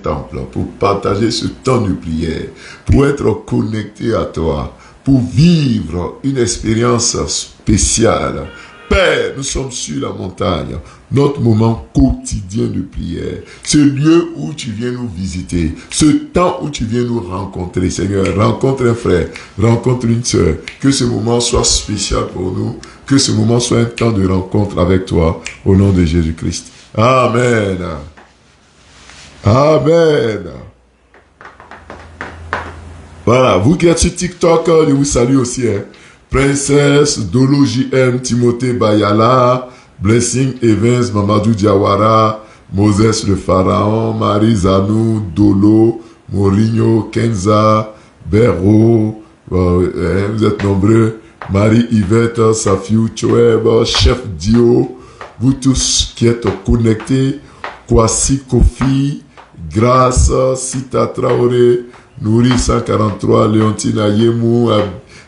temple, pour partager ce temps de prière, pour être connecté à toi, pour vivre une expérience spéciale. Père, nous sommes sur la montagne, notre moment quotidien de prière, ce lieu où tu viens nous visiter, ce temps où tu viens nous rencontrer, Seigneur, rencontre un frère, rencontre une sœur, que ce moment soit spécial pour nous, que ce moment soit un temps de rencontre avec toi, au nom de Jésus-Christ. Amen. Amen. Voilà, vous qui êtes sur TikTok, je vous salue aussi, hein. Princesse, Dolo JM, Timothée Bayala, Blessing Evans, Mamadou Diawara, Moses le Pharaon, Marie Zanou, Dolo, Mourinho, Kenza, Berro, vous êtes nombreux, Marie-Yvette, Safiou, Choeb, Chef Dio, vous tous qui êtes connectés, Kwasi Kofi, Grâce, Sita Traoré, Nouri 143, Léontina Yemou,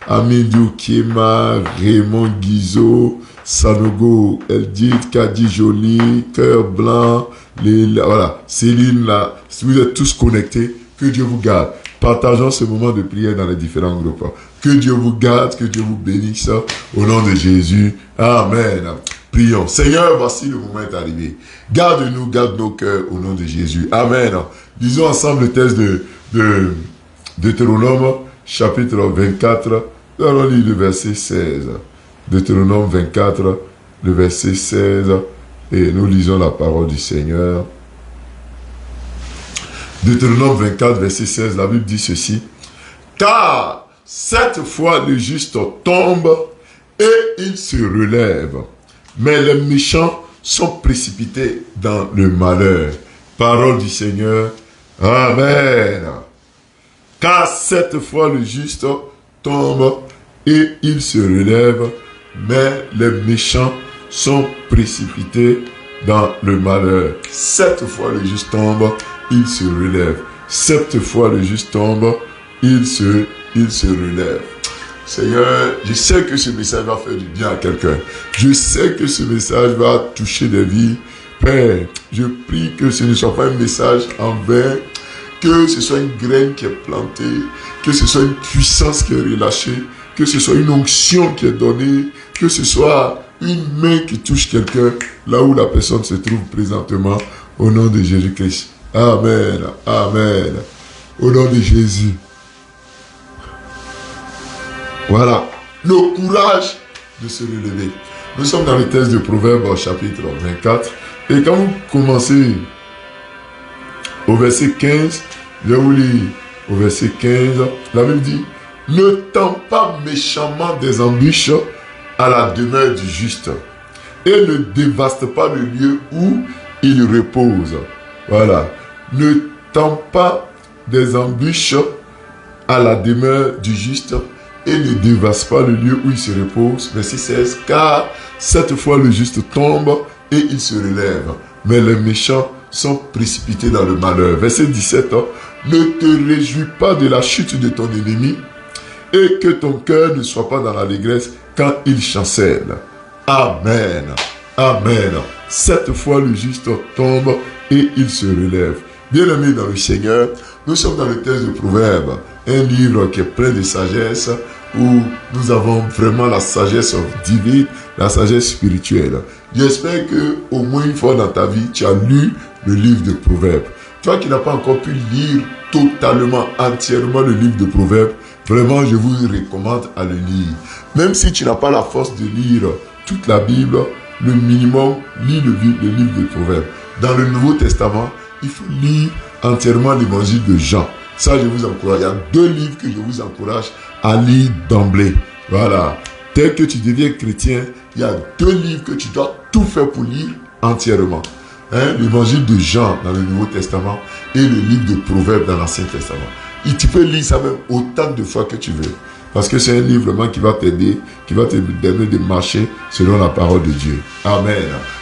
Amidou Kema, Raymond Guizot, Sanogo, Eldit, Kadi Jolie, Cœur Blanc, voilà, Céline là, vous êtes tous connectés, que Dieu vous garde. Partageons ce moment de prière dans les différents groupes. Que Dieu vous garde, que Dieu vous bénisse, au nom de Jésus. Amen. Prions. Seigneur, voici le moment est arrivé. Garde-nous, garde nos cœurs, au nom de Jésus. Amen. Lisons ensemble le texte de Deutéronome, chapitre 24, nous allons lire le verset 16. Deutéronome 24, le verset 16, et nous lisons la parole du Seigneur. Deutéronome 24, verset 16, la Bible dit ceci. Car cette fois le juste tombe et il se relève, mais les méchants sont précipités dans le malheur. Parole du Seigneur. Amen. Car cette fois le juste tombe et il se relève, mais les méchants sont précipités dans le malheur. Cette fois le juste tombe, il se relève. Cette fois le juste tombe, il se relève. Seigneur, je sais que ce message va faire du bien à quelqu'un. Je sais que ce message va toucher des vies. Père, je prie que ce ne soit pas un message en vain, que ce soit une graine qui est plantée, que ce soit une puissance qui est relâchée, que ce soit une onction qui est donnée, que ce soit une main qui touche quelqu'un là où la personne se trouve présentement, au nom de Jésus-Christ. Amen. Amen. Au nom de Jésus. Voilà. Le courage de se relever. Nous sommes dans le texte de Proverbes, chapitre 24. Et quand vous commencez au verset 15, je vous lis au verset 15, la Bible dit, ne tends pas méchamment des embûches à la demeure du juste, et ne dévaste pas le lieu où il repose. Voilà. Ne tends pas des embûches à la demeure du juste, et ne dévaste pas le lieu où il se repose. Verset 16, car cette fois le juste tombe et il se relève, mais les méchants sont précipités dans le malheur. Verset 17, ne te réjouis pas de la chute de ton ennemi, et que ton cœur ne soit pas dans l'allégresse quand il chancelle. Amen. Amen. Cette fois le juste tombe et il se relève. Bien-aimés dans le Seigneur, nous sommes dans le texte de Proverbes, un livre qui est plein de sagesse, où nous avons vraiment la sagesse divine, la sagesse spirituelle. J'espère que au moins une fois dans ta vie, tu as lu le livre de Proverbes. Toi qui n'as pas encore pu lire totalement, entièrement le livre de Proverbes, vraiment je vous recommande à le lire. Même si tu n'as pas la force de lire toute la Bible, le minimum, lis le livre de Proverbes. Dans le Nouveau Testament, il faut lire entièrement l'évangile de Jean. Ça, je vous encourage. Il y a 2 livres que je vous encourage à lire d'emblée. Voilà. Dès que tu deviens chrétien, il y a 2 livres que tu dois tout faire pour lire entièrement. L'évangile de Jean dans le Nouveau Testament et le livre de Proverbes dans l'Ancien Testament. Et tu peux lire ça même autant de fois que tu veux. Parce que c'est un livre vraiment qui va t'aider, qui va te donner de marcher selon la parole de Dieu. Amen.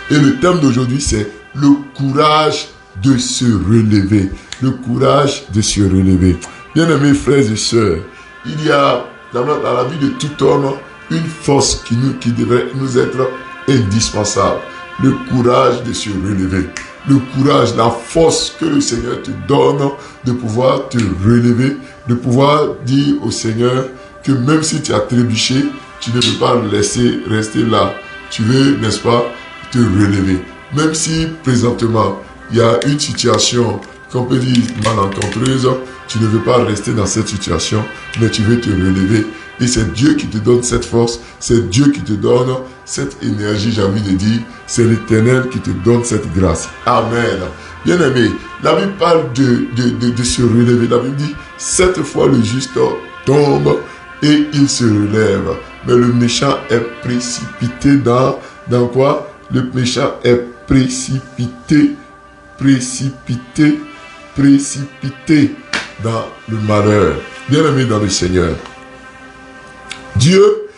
Et le thème d'aujourd'hui, c'est le courage de se relever. Le courage de se relever. Bien-aimés frères et sœurs, il y a dans la vie de tout homme une force qui devrait nous être indispensable. Le courage de se relever. le courage, la force que le Seigneur te donne de pouvoir te relever, de pouvoir dire au Seigneur que même si tu as trébuché, tu ne veux pas laisser rester là. Tu veux, n'est-ce pas, te relever. Même si présentement, il y a une situation qu'on peut dire malencontreuse, tu ne veux pas rester dans cette situation, mais tu veux te relever. Et c'est Dieu qui te donne cette force, c'est Dieu qui te donne cette énergie, j'ai envie de dire, c'est l'Éternel qui te donne cette grâce. Amen. Bien-aimé, la Bible parle de se relever. La Bible dit, 7 fois le juste tombe et il se relève. Mais le méchant est précipité dans quoi? Le méchant est précipité dans le malheur. Bien-aimé dans le Seigneur, Dieu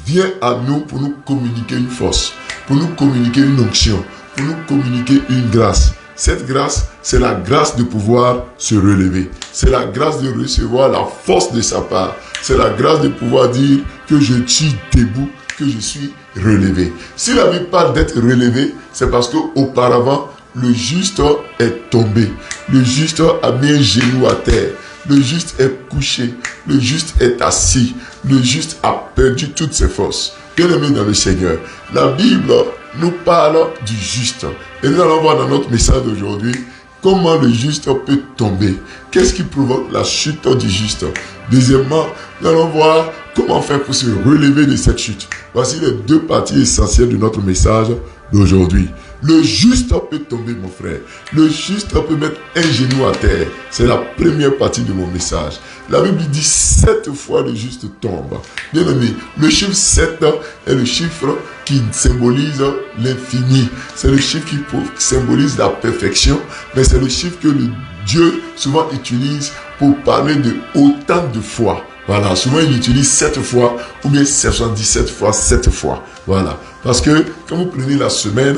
vient à nous pour nous communiquer une force, pour nous communiquer une onction, pour nous communiquer une grâce. Cette grâce, c'est la grâce de pouvoir se relever. C'est la grâce de recevoir la force de sa part. C'est la grâce de pouvoir dire que je suis debout, que je suis relevé. Si la Bible parle d'être relevé, c'est parce qu'auparavant, le juste est tombé. Le juste a mis un genou à terre. Le juste est couché. Le juste est assis. Le juste a perdu toutes ses forces. Bien-aimés dans le Seigneur, la Bible nous parle du juste. Et nous allons voir dans notre message d'aujourd'hui comment le juste peut tomber. Qu'est-ce qui provoque la chute du juste? Deuxièmement, nous allons voir comment faire pour se relever de cette chute. Voici les 2 parties essentielles de notre message d'aujourd'hui. Le juste peut tomber, mon frère. Le juste peut mettre un genou à terre. C'est la première partie de mon message. La Bible dit 7 fois le juste tombe. Bien aimé, le chiffre 7 est le chiffre qui symbolise l'infini. C'est le chiffre qui symbolise la perfection. Mais c'est le chiffre que Dieu souvent utilise pour parler de autant de fois. Voilà, souvent il utilise 7 fois ou bien 77 fois, 7 fois. Voilà. Parce que quand vous prenez la semaine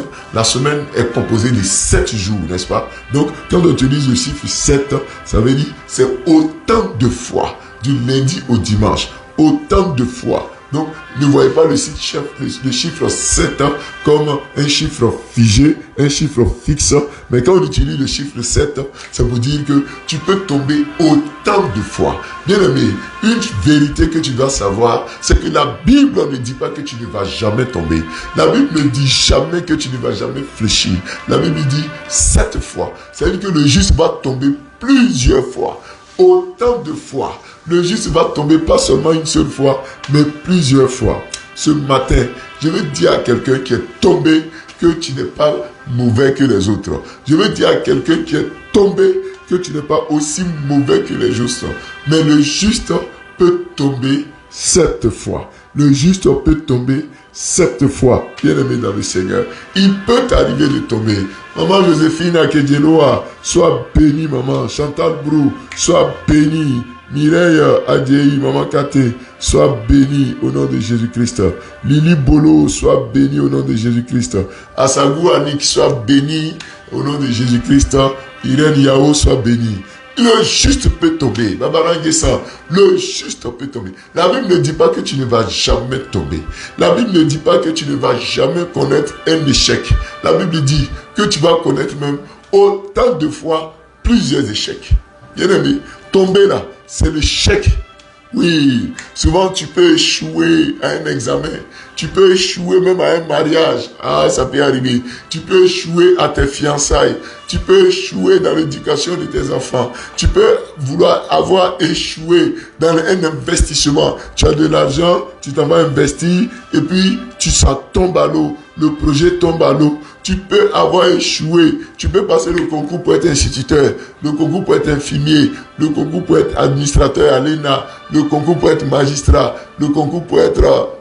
est composée de 7 jours, n'est-ce pas? Donc, quand on utilise le chiffre 7, ça veut dire c'est autant de fois, du lundi au dimanche. Autant de fois. Donc, ne voyez pas le chiffre 7 comme un chiffre figé, un chiffre fixe. Mais quand on utilise le chiffre 7, ça veut dire que tu peux tomber autant de fois. Bien aimé, une vérité que tu dois savoir, c'est que la Bible ne dit pas que tu ne vas jamais tomber. La Bible ne dit jamais que tu ne vas jamais fléchir. La Bible dit 7 fois. Ça veut dire que le juste va tomber plusieurs fois. Autant de fois. Le juste va tomber pas seulement une seule fois, mais plusieurs fois. Ce matin, je veux dire à quelqu'un qui est tombé que tu n'es pas mauvais que les autres. Je veux dire à quelqu'un qui est tombé que tu n'es pas aussi mauvais que les justes. Mais le juste peut tomber 7 fois. Le juste peut tomber 7 fois. Bien-aimé dans le Seigneur, il peut t'arriver de tomber. Maman Joséphine Akedjeloa, sois bénie, maman. Chantal Brou, sois bénie. Mireille Adjei, maman Kate, sois bénie au nom de Jésus-Christ. Lily Bolo, sois bénie au nom de Jésus-Christ. Asagou Anik, sois bénie au nom de Jésus-Christ. Irène Yao, sois bénie. Le juste peut tomber. Le juste peut tomber. La Bible ne dit pas que tu ne vas jamais tomber. La Bible ne dit pas que tu ne vas jamais connaître un échec. La Bible dit que tu vas connaître même autant de fois plusieurs échecs. Bien aimé, tomber là, c'est l'échec. Oui, souvent tu peux échouer à un examen. Tu peux échouer même à un mariage. Ah, ça peut arriver. Tu peux échouer à tes fiançailles. Tu peux échouer dans l'éducation de tes enfants. Tu peux vouloir avoir échoué dans un investissement. Tu as de l'argent, tu t'en vas investir et puis ça tombe à l'eau. Le projet tombe à l'eau. Tu peux avoir échoué. Tu peux passer le concours pour être instituteur, le concours pour être infirmier, le concours pour être administrateur à l'ENA, le concours pour être magistrat, le concours pour être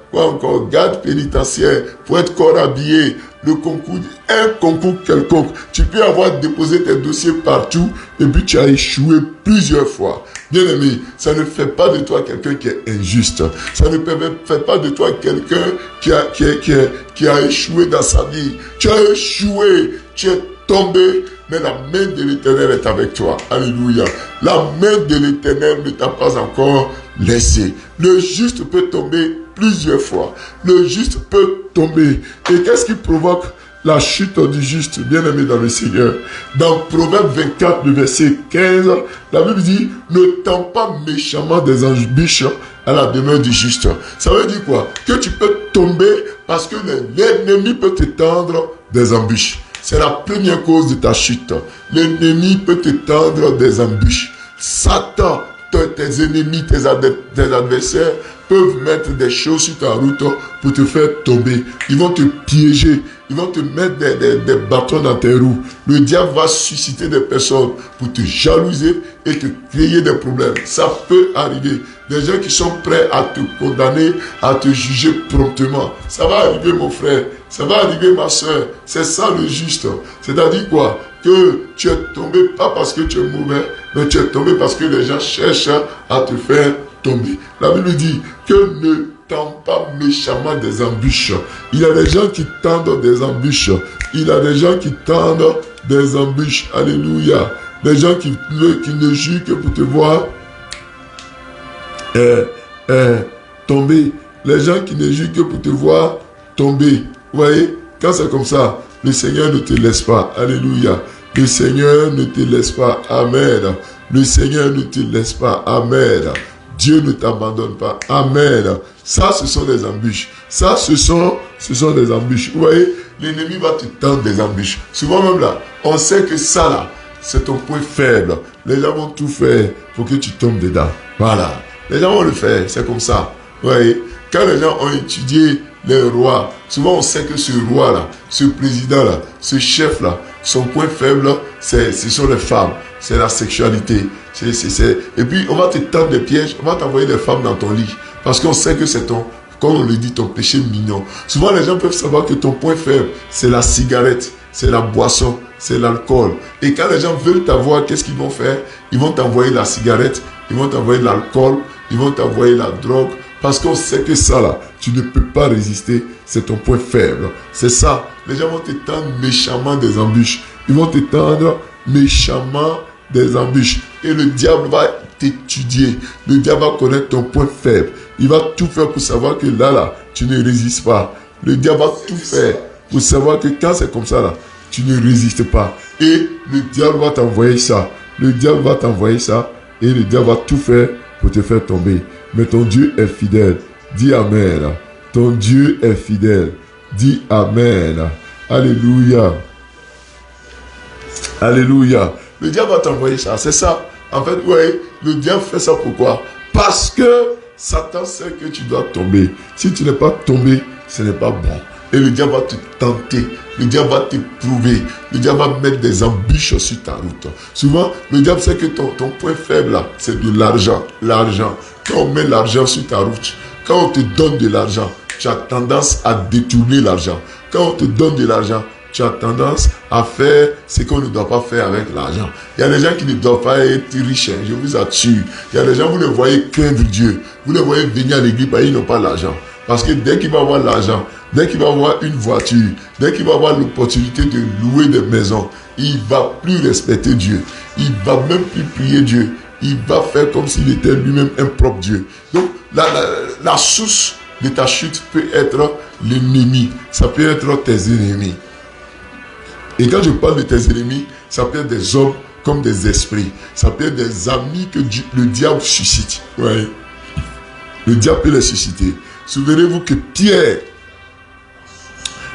garde pénitentiaire, pour être corps habillé, un concours quelconque. Tu peux avoir déposé tes dossiers partout et puis tu as échoué plusieurs fois. Bien aimé, ça ne fait pas de toi quelqu'un qui est injuste. Ça ne fait pas de toi quelqu'un qui a échoué dans sa vie. Tu as échoué, tu es tombé, mais la main de l'Éternel est avec toi. Alléluia. La main de l'Éternel ne t'a pas encore laissé. Le juste peut tomber plusieurs fois. Le juste peut tomber. Et qu'est-ce qui provoque la chute du juste, bien aimé dans le Seigneur. Dans Proverbe 24, le verset 15, la Bible dit, ne tends pas méchamment des embûches à la demeure du juste. Ça veut dire quoi? Que tu peux tomber parce que l'ennemi peut te tendre des embûches. C'est la première cause de ta chute. L'ennemi peut te tendre des embûches. Satan, tes ennemis, tes adversaires peuvent mettre des choses sur ta route pour te faire tomber. Ils vont te piéger. Ils vont te mettre des bâtons dans tes roues. Le diable va susciter des personnes pour te jalouser et te créer des problèmes. Ça peut arriver. Des gens qui sont prêts à te condamner, à te juger promptement. Ça va arriver, mon frère. Ça va arriver, ma soeur. C'est ça le juste. C'est-à-dire quoi? Que tu es tombé pas parce que tu es mauvais, mais tu es tombé parce que les gens cherchent à te faire tomber. La Bible dit que ne tends pas méchamment des embûches. Il y a des gens qui tendent des embûches. Il y a des gens qui tendent des embûches. Alléluia. Des gens qui ne jurent que pour te voir tomber. Les gens qui ne jurent que pour te voir tomber. Vous voyez, quand c'est comme ça, le Seigneur ne te laisse pas. Alléluia. Le Seigneur ne te laisse pas. Amen. Le Seigneur ne te laisse pas. Amen. Dieu ne t'abandonne pas. Amen. Ça, ce sont des embûches. Ça, ce sont des embûches. Vous voyez, l'ennemi va te tendre des embûches. Souvent même là, on sait que ça là, c'est ton point faible. Les gens vont tout faire pour que tu tombes dedans. Voilà. Les gens vont le faire. C'est comme ça. Vous voyez, quand les gens ont étudié les rois, souvent on sait que ce roi-là, ce président-là, ce chef-là, son point faible, ce sont les femmes. C'est la sexualité. Et puis, on va te tendre des pièges, on va t'envoyer des femmes dans ton lit. Parce qu'on sait que c'est ton, comme on le dit, ton péché mignon. Souvent, les gens peuvent savoir que ton point faible, c'est la cigarette, c'est la boisson, c'est l'alcool. Et quand les gens veulent t'avoir, qu'est-ce qu'ils vont faire? Ils vont t'envoyer la cigarette, ils vont t'envoyer l'alcool, ils vont t'envoyer la drogue. Parce qu'on sait que ça, là, tu ne peux pas résister. C'est ton point faible. C'est ça. Les gens vont te tendre méchamment des embûches. Ils vont te tendre méchamment des embûches. Et le diable va t'étudier. Le diable va connaître ton point faible. Il va tout faire pour savoir que là, tu ne résistes pas. Le diable va tout faire pour savoir que quand c'est comme ça, là, tu ne résistes pas. Et le diable va t'envoyer ça. Le diable va t'envoyer ça. Et le diable va tout faire pour te faire tomber. Mais ton Dieu est fidèle. Dis Amen. Ton Dieu est fidèle. Dis Amen. Alléluia. Alléluia. Le diable va t'envoyer ça. C'est ça. En fait, oui, le diable fait ça pourquoi? Parce que Satan sait que tu dois tomber. Si tu n'es pas tombé, ce n'est pas bon. Et le diable va te tenter. Le diable va t'éprouver. Le diable va mettre des embûches sur ta route. Souvent, le diable sait que ton point faible, là, c'est de l'argent. L'argent. Quand on met l'argent sur ta route, quand on te donne de l'argent, tu as tendance à détourner l'argent. Quand on te donne de l'argent, tu as tendance à faire ce qu'on ne doit pas faire avec l'argent. Il y a des gens qui ne doivent pas être riches, je vous assure. Il y a des gens, vous les voyez craindre Dieu. Vous les voyez venir à l'église parce qu'ils n'ont pas l'argent. Parce que dès qu'il va avoir l'argent, dès qu'il va avoir une voiture, dès qu'il va avoir l'opportunité de louer des maisons, il ne va plus respecter Dieu. Il ne va même plus prier Dieu. Il va faire comme s'il était lui-même un propre Dieu. Donc, la source de ta chute peut être l'ennemi. Ça peut être tes ennemis. Et quand je parle de tes ennemis, ça peut être des hommes comme des esprits. Ça peut être des amis que le diable suscite. Ouais. Le diable peut les susciter. Souvenez-vous que Pierre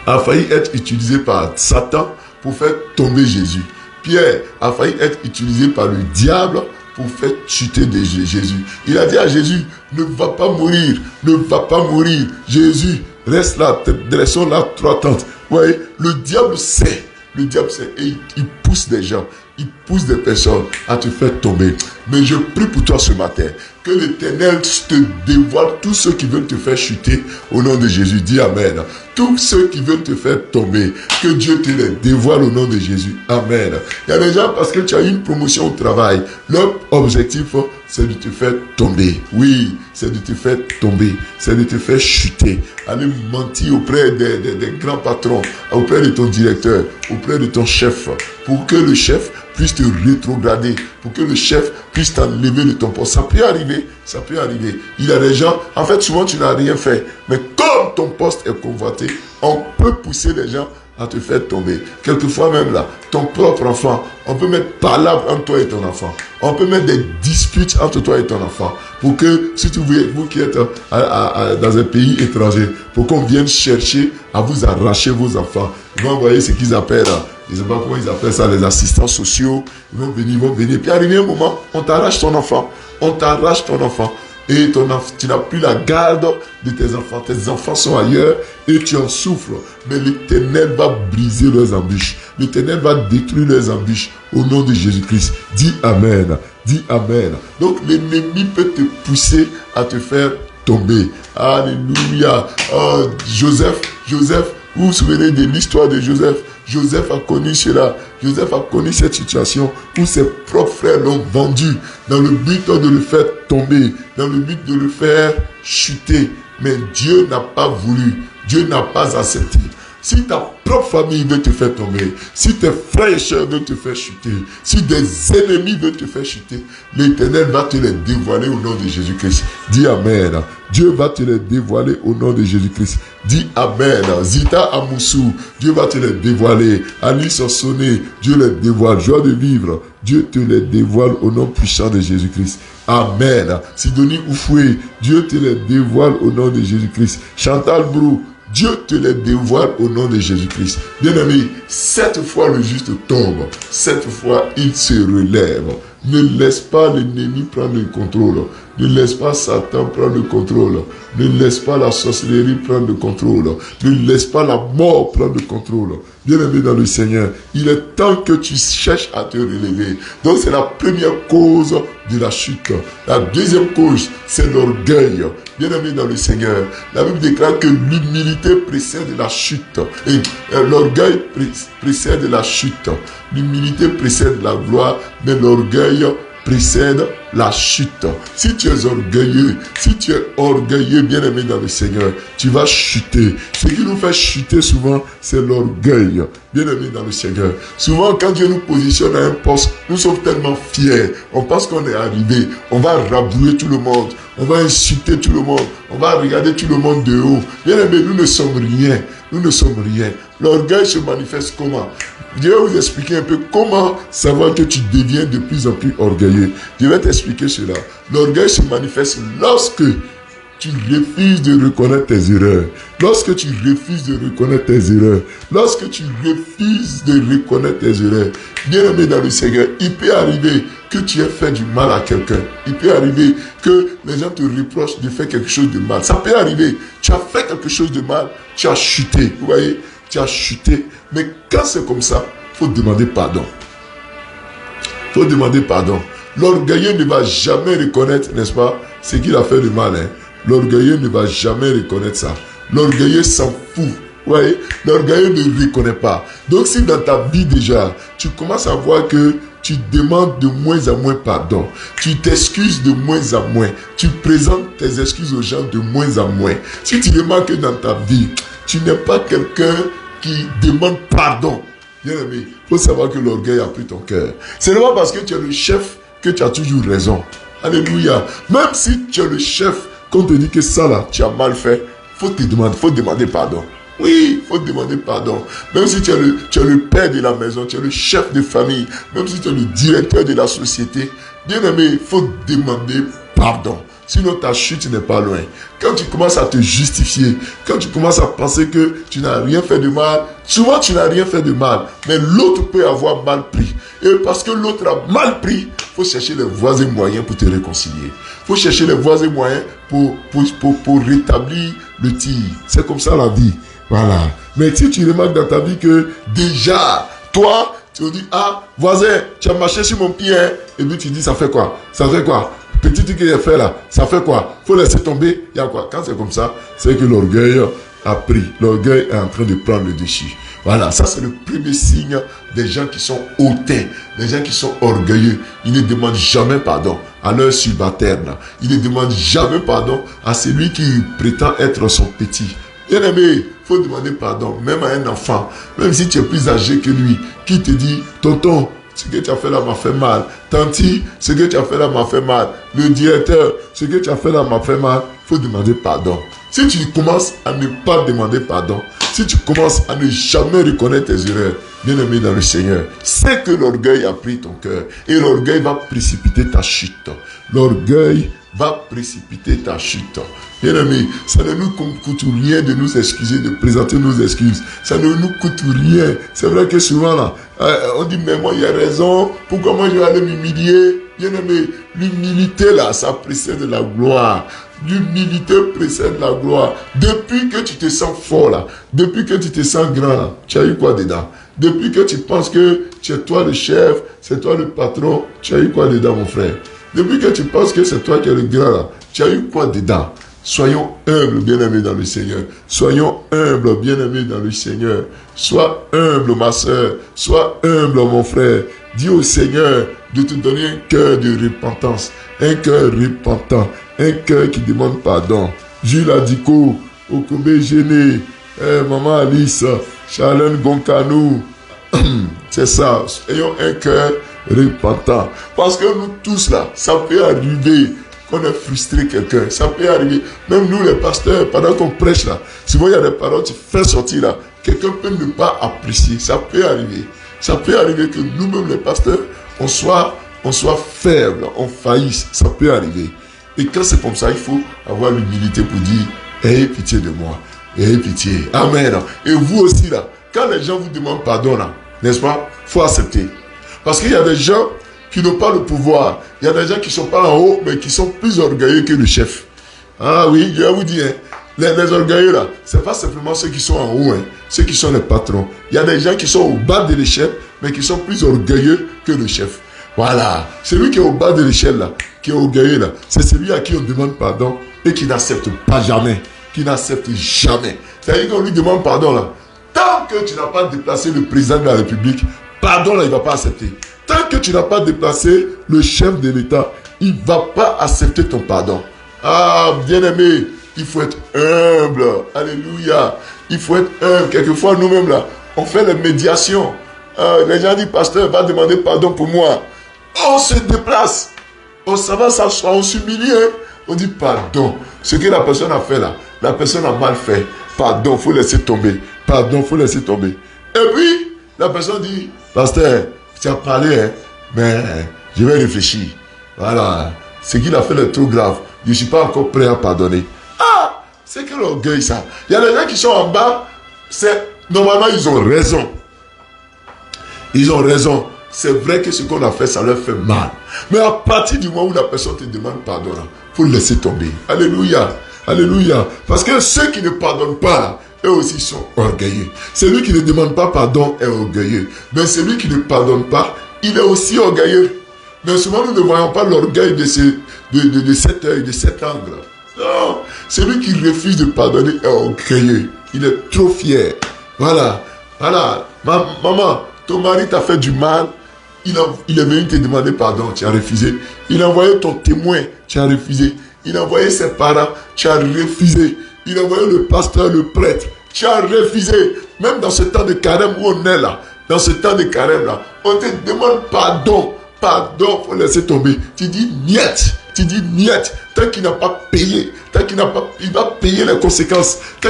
a failli être utilisé par Satan pour faire tomber Jésus. Pierre a failli être utilisé par le diable pour faire chuter de Jésus. Il a dit à Jésus, ne va pas mourir, ne va pas mourir. Jésus, reste là, dressons là 3 tentes. Vous voyez, le diable sait et il pousse des gens, il pousse des personnes à te faire tomber. Mais je prie pour toi ce matin, que l'Éternel te dévoile tous ceux qui veulent te faire chuter au nom de Jésus. Dis Amen. Tous ceux qui veulent te faire tomber, que Dieu te les dévoile au nom de Jésus. Amen. Il y a des gens, parce que tu as eu une promotion au travail, leur objectif, c'est de te faire tomber. Oui, c'est de te faire tomber. C'est de te faire chuter. Aller mentir auprès des grands patrons, auprès de ton directeur, auprès de ton chef, pour que le chef puisse te rétrograder, pour que le chef puisse t'enlever de ton poste. Ça peut arriver, ça peut arriver. Il y a des gens, en fait, souvent tu n'as rien fait, mais comme ton poste est convoité, on peut pousser les gens à te faire tomber. Quelquefois même là, ton propre enfant, on peut mettre palabre entre toi et ton enfant. On peut mettre des disputes entre toi et ton enfant. Pour que, si tu veux, vous qui êtes dans un pays étranger, pour qu'on vienne chercher à vous arracher vos enfants. Ils vont envoyer ce qu'ils appellent, je ne sais pas comment ils appellent ça, les assistants sociaux. Ils vont venir. Puis arrivé un moment, on t'arrache ton enfant. On t'arrache ton enfant. Et tu n'as plus la garde de tes enfants. Tes enfants sont ailleurs et tu en souffres. Mais l'Éternel va briser leurs embûches. L'Éternel va détruire leurs embûches au nom de Jésus-Christ. Dis Amen. Dis Amen. Donc l'ennemi peut te pousser à te faire tomber. Alléluia. Oh, Joseph, vous vous souvenez de l'histoire de Joseph? Joseph a connu cela. Joseph a connu cette situation où ses propres frères l'ont vendu dans le but de le faire tomber, dans le but de le faire chuter. Mais Dieu n'a pas voulu. Dieu n'a pas accepté. Si ta propre famille veut te faire tomber, si tes frères et sœurs veulent te faire chuter, si des ennemis veulent te faire chuter, l'Éternel va te les dévoiler au nom de Jésus-Christ. Dis Amen. Dieu va te les dévoiler au nom de Jésus-Christ. Dis Amen. Zita Amoussou, Dieu va te les dévoiler. Alice Sonné, Dieu les dévoile. Joie de vivre, Dieu te les dévoile au nom puissant de Jésus-Christ. Amen. Sidonie Oufoué, Dieu te les dévoile au nom de Jésus-Christ. Chantal Brou, Dieu te les dévoile au nom de Jésus-Christ. Bien-aimé, 7 fois le juste tombe. 7 fois il se relève. Ne laisse pas l'ennemi prendre le contrôle. Ne laisse pas Satan prendre le contrôle. Ne laisse pas la sorcellerie prendre le contrôle. Ne laisse pas la mort prendre le contrôle. Bien-aimé dans le Seigneur, il est temps que tu cherches à te relever. Donc c'est la première cause de la chute. La deuxième cause, c'est l'orgueil. Bien-aimé dans le Seigneur, la Bible déclare que l'humilité précède la chute. Et l'orgueil précède la chute. L'humilité précède la gloire, mais l'orgueil précède la chute. Si tu es orgueilleux, bien-aimé dans le Seigneur, tu vas chuter. Ce qui nous fait chuter souvent, c'est l'orgueil. Bien-aimé dans le Seigneur. Souvent, quand Dieu nous positionne à un poste, nous sommes tellement fiers. On pense qu'on est arrivé. On va rabrouer tout le monde. On va insulter tout le monde. On va regarder tout le monde de haut. Bien-aimé, nous ne sommes rien. Nous ne sommes rien. L'orgueil se manifeste comment? Je vais vous expliquer un peu comment savoir que tu deviens de plus en plus orgueilleux. Je vais t'expliquer cela. L'orgueil se manifeste lorsque tu refuses de reconnaître tes erreurs. Lorsque tu refuses de reconnaître tes erreurs. Lorsque tu refuses de reconnaître tes erreurs. Bien-aimé dans le Seigneur, il peut arriver que tu aies fait du mal à quelqu'un. Il peut arriver que les gens te reprochent de faire quelque chose de mal. Ça peut arriver. Tu as fait quelque chose de mal, tu as chuté. Vous voyez? Tu as chuté. Mais quand c'est comme ça, il faut demander pardon. Il faut demander pardon. L'orgueilleux ne va jamais reconnaître, n'est-ce pas, ce qu'il a fait de mal. Hein? L'orgueilleux ne va jamais reconnaître ça. L'orgueilleux s'en fout. Vous voyez? L'orgueilleux ne reconnaît pas. Donc si dans ta vie déjà, tu commences à voir que tu demandes de moins en moins pardon. Tu t'excuses de moins en moins. Tu présentes tes excuses aux gens de moins en moins. Si tu remarques que dans ta vie, tu n'es pas quelqu'un qui demande pardon. Bien aimé, il faut savoir que l'orgueil a pris ton cœur. C'est seulement parce que tu es le chef que tu as toujours raison. Alléluia. Même si tu es le chef, qu'on te dit que ça là, tu as mal fait, faut demander pardon. Oui, il faut demander pardon. Même si tu es le père de la maison, tu es le chef de famille, même si tu es le directeur de la société, bien aimé, il faut demander pardon. Sinon ta chute n'est pas loin. Quand tu commences à te justifier, quand tu commences à penser que tu n'as rien fait de mal, souvent tu n'as rien fait de mal, mais l'autre peut avoir mal pris. Et parce que l'autre a mal pris, il faut chercher les voies et moyens pour te réconcilier. Il faut chercher les voies et moyens pour rétablir le tir. C'est comme ça la vie. Voilà. Mais si tu remarques dans ta vie que déjà, toi, tu te dis, ah, voisin, tu as marché sur mon pied, hein? Et puis tu dis, ça fait quoi? Ça fait quoi? Petit truc que j'ai fait là, ça fait quoi? Faut laisser tomber, il y a quoi? Quand c'est comme ça, c'est que l'orgueil a pris. L'orgueil est en train de prendre le dessus. Voilà, ça c'est le premier signe des gens qui sont hautains, des gens qui sont orgueilleux. Ils ne demandent jamais pardon à leur subalterne. Ils ne demandent jamais pardon à celui qui prétend être son petit. Bien aimé, il faut demander pardon, même à un enfant, même si tu es plus âgé que lui, qui te dit, tonton, ce que tu as fait là m'a fait mal. Tanti, ce que tu as fait là m'a fait mal. Le directeur, ce que tu as fait là m'a fait mal. Il faut demander pardon. Si tu commences à ne pas demander pardon, si tu commences à ne jamais reconnaître tes erreurs, bien-aimé dans le Seigneur, c'est que l'orgueil a pris ton cœur. Et l'orgueil va précipiter ta chute. L'orgueil va précipiter ta chute. Bien-aimé, ça ne nous coûte rien de nous excuser, de présenter nos excuses. Ça ne nous coûte rien. C'est vrai que souvent là, on dit, mais moi, il y a raison. Pourquoi moi, je vais aller m'humilier? Bien-aimé, l'humilité là, ça précède la gloire. L'humilité précède la gloire. Depuis que tu te sens fort là, depuis que tu te sens grand là, tu as eu quoi dedans? Depuis que tu penses que tu es toi le chef, c'est toi le patron, tu as eu quoi dedans, mon frère? Depuis que tu penses que c'est toi qui es le grand là, tu as eu quoi dedans? Soyons humbles, bien-aimés dans le Seigneur. Soyons humbles, bien-aimés dans le Seigneur. Sois humble, ma soeur. Sois humble, mon frère. Dis au Seigneur de te donner un cœur de repentance. Un cœur repentant. Un cœur qui demande pardon. Jules Adiko, Okobe Géné, Maman Alice, Charlène Gonkanou. C'est ça. Ayons un cœur repentant. Parce que nous tous là, ça peut arriver qu'on ait frustré quelqu'un. Ça peut arriver. Même nous les pasteurs, pendant qu'on prêche là, souvent il y a des paroles, tu fais sortir là, quelqu'un peut ne pas apprécier. Ça peut arriver. Ça peut arriver que nous-mêmes les pasteurs, on soit faibles, on faillisse. Ça peut arriver. Et quand c'est comme ça, il faut avoir l'humilité pour dire, ayez pitié de moi. Ayez pitié. Amen. Et vous aussi là, quand les gens vous demandent pardon là, n'est-ce pas? Faut accepter. Parce qu'il y a des gens qui n'ont pas le pouvoir. Il y a des gens qui ne sont pas en haut, mais qui sont plus orgueilleux que le chef. Ah oui, je vais vous dire, les orgueilleux là, ce n'est pas simplement ceux qui sont en haut, ceux qui sont les patrons. Il y a des gens qui sont au bas de l'échelle, mais qui sont plus orgueilleux que le chef. Voilà. Celui qui est au bas de l'échelle là, qui est orgueilleux là, c'est celui à qui on demande pardon et qui n'accepte pas jamais. Qui n'accepte jamais. C'est-à-dire qu'on lui demande pardon là. Tant que tu n'as pas déplacé le président de la République, pardon là, il ne va pas accepter. Tant que tu n'as pas déplacé le chef de l'État, il ne va pas accepter ton pardon. Ah, bien-aimé, il faut être humble. Alléluia. Il faut être humble. Quelquefois, nous-mêmes, là, on fait les médiations. Les gens disent, pasteur, va demander pardon pour moi. On se déplace. Ça va s'asseoir, on s'humilie. On dit pardon. Ce que la personne a fait là, la personne a mal fait. Pardon, il faut laisser tomber. Pardon, il faut laisser tomber. Et puis, la personne dit, pasteur, tu as parlé, mais je vais réfléchir. Voilà. Ce qu'il a fait est trop grave. Je ne suis pas encore prêt à pardonner. Ah, c'est quel orgueil ça. Il y a des gens qui sont en bas, normalement ils ont raison. Ils ont raison. C'est vrai que ce qu'on a fait, ça leur fait mal. Mais à partir du moment où la personne te demande pardon, il faut le laisser tomber. Alléluia. Alléluia. Parce que ceux qui ne pardonnent pas, eux aussi sont orgueilleux. Celui qui ne demande pas pardon est orgueilleux. Mais celui qui ne pardonne pas, il est aussi orgueilleux. Mais souvent, nous ne voyons pas l'orgueil de cet œil, de cet angle. Non. Celui qui refuse de pardonner est orgueilleux. Il est trop fier. Voilà. Voilà. Maman, ton mari t'a fait du mal. Il est venu te demander pardon. Tu as refusé. Il a envoyé ton témoin. Tu as refusé. Il a envoyé ses parents. Tu as refusé. Il a envoyé le pasteur, le prêtre. Tu as refusé. Même dans ce temps de carême où on est là, dans ce temps de carême là, on te demande pardon. Pardon, il faut laisser tomber. Tu dis niet. Tu dis niet. Tant qu'il n'a pas payé, il va payer les conséquences. Tant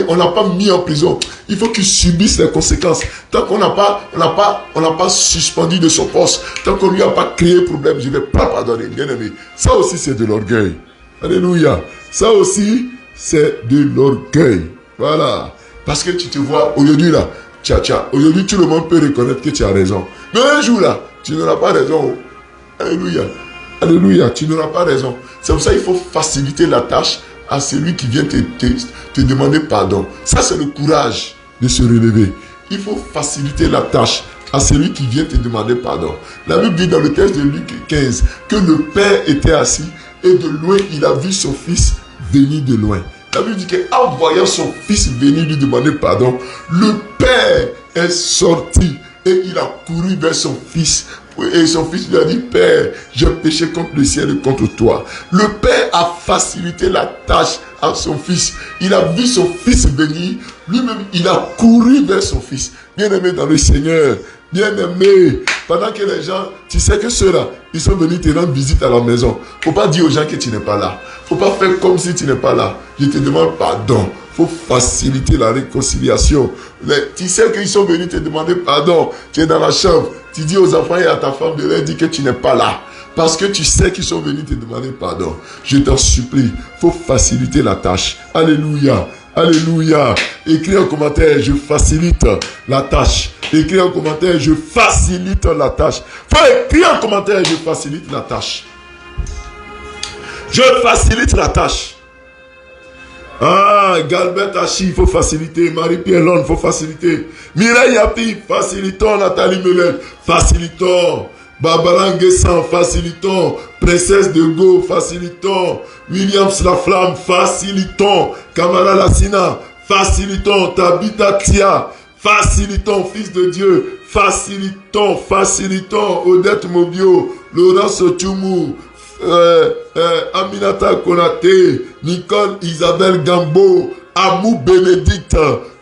on n'a pas mis en prison, il faut qu'il subisse les conséquences. Tant qu'on n'a pas suspendu de son poste, tant qu'on lui a pas créé problème, je ne vais pas pardonner, bien aimé. Ça aussi, c'est de l'orgueil. Alléluia. Ça aussi, c'est de l'orgueil. Voilà. Parce que tu te vois, aujourd'hui là, aujourd'hui tout le monde peut reconnaître que tu as raison. Mais un jour là, tu n'auras pas raison. Alléluia. Alléluia, tu n'auras pas raison. C'est pour ça qu'il faut faciliter la tâche à celui qui vient te demander pardon. Ça, c'est le courage de se relever. Il faut faciliter la tâche à celui qui vient te demander pardon. La Bible dit dans le texte de Luc 15 que le Père était assis et de loin, il a vu son fils venir de loin. La Bible dit qu'en voyant son fils venir lui demander pardon, le Père est sorti et il a couru vers son fils. Et son fils lui a dit, Père, j'ai péché contre le ciel et contre toi. Le Père a facilité la tâche à son fils. Il a vu son fils venir. Lui-même, il a couru vers son fils. Bien-aimé dans le Seigneur. Bien-aimé. Pendant que les gens, tu sais que ceux-là, ils sont venus te rendre visite à la maison. Faut pas dire aux gens que tu n'es pas là. Faut pas faire comme si tu n'es pas là. Je te demande pardon. faut faciliter la réconciliation. Tu sais qu'ils sont venus te demander pardon. Tu es dans la chambre. Tu dis aux enfants et à ta femme de leur dire que tu n'es pas là. Parce que tu sais qu'ils sont venus te demander pardon. Je t'en supplie, faut faciliter la tâche. Alléluia. Alléluia. Écris en commentaire, je facilite la tâche. Écris en commentaire, je facilite la tâche. Faut écrire en commentaire, je facilite la tâche. Je facilite la tâche. Ah, Galbert Hachi, il faut faciliter. Marie-Pierre Lone, il faut faciliter. Mireille Yapi, facilitons. Nathalie Melel, facilitons. Barbara Nguessan, facilitons. Princesse de Go, facilitons. Williams Laflamme, facilitons. Kamara Lassina, facilitons. Tabitha Tia, facilitons. Fils de Dieu, facilitons. Facilitons. Odette Mobio, Laurence Otumou, Aminata Konate, Nicole Isabelle Gambo, Amou Bénédicte,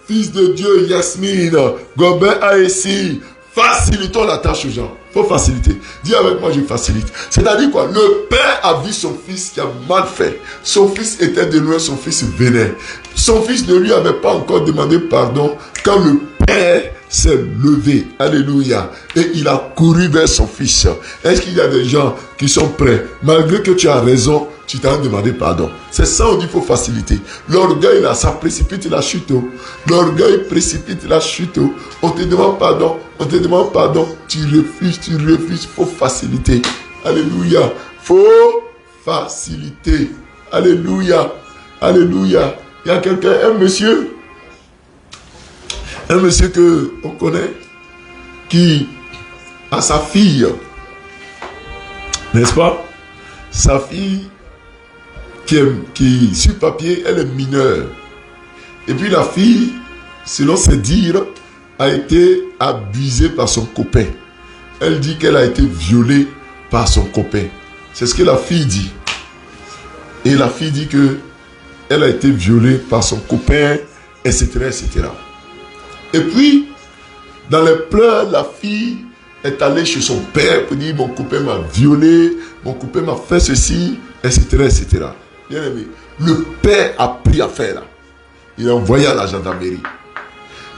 Fils de Dieu Yasmine, Gobert Aessi. Facilitons la tâche aux gens. Faut faciliter. Dis avec moi, je facilite. C'est-à-dire quoi? Le père a vu son fils qui a mal fait. Son fils était de loin, son fils venait. Son fils ne lui avait pas encore demandé pardon quand le père s'est levé. Alléluia. Et il a couru vers son fils. Est-ce qu'il y a des gens qui sont prêts? Malgré que tu as raison, tu t'as demandé pardon. C'est ça, on dit qu'il faut faciliter. L'orgueil, là, ça précipite la chute. L'orgueil précipite la chute. On te demande pardon. On te demande pardon. Tu refuses. Il faut faciliter. Alléluia. Faut faciliter. Alléluia. Alléluia. Il y a quelqu'un, un monsieur que on connaît, qui a sa fille, n'est-ce pas? Sa fille qui sur papier, elle est mineure. Et puis la fille, selon ses dires, a été abusée par son copain. Elle dit qu'elle a été violée par son copain. C'est ce que la fille dit. Et la fille dit que elle a été violée par son copain, etc., etc. Et puis, dans les pleurs, la fille est allée chez son père pour dire, mon copain m'a violé, mon copain m'a fait ceci, etc., etc. Bien aimé, le père a pris affaire là. Il a envoyé à la gendarmerie.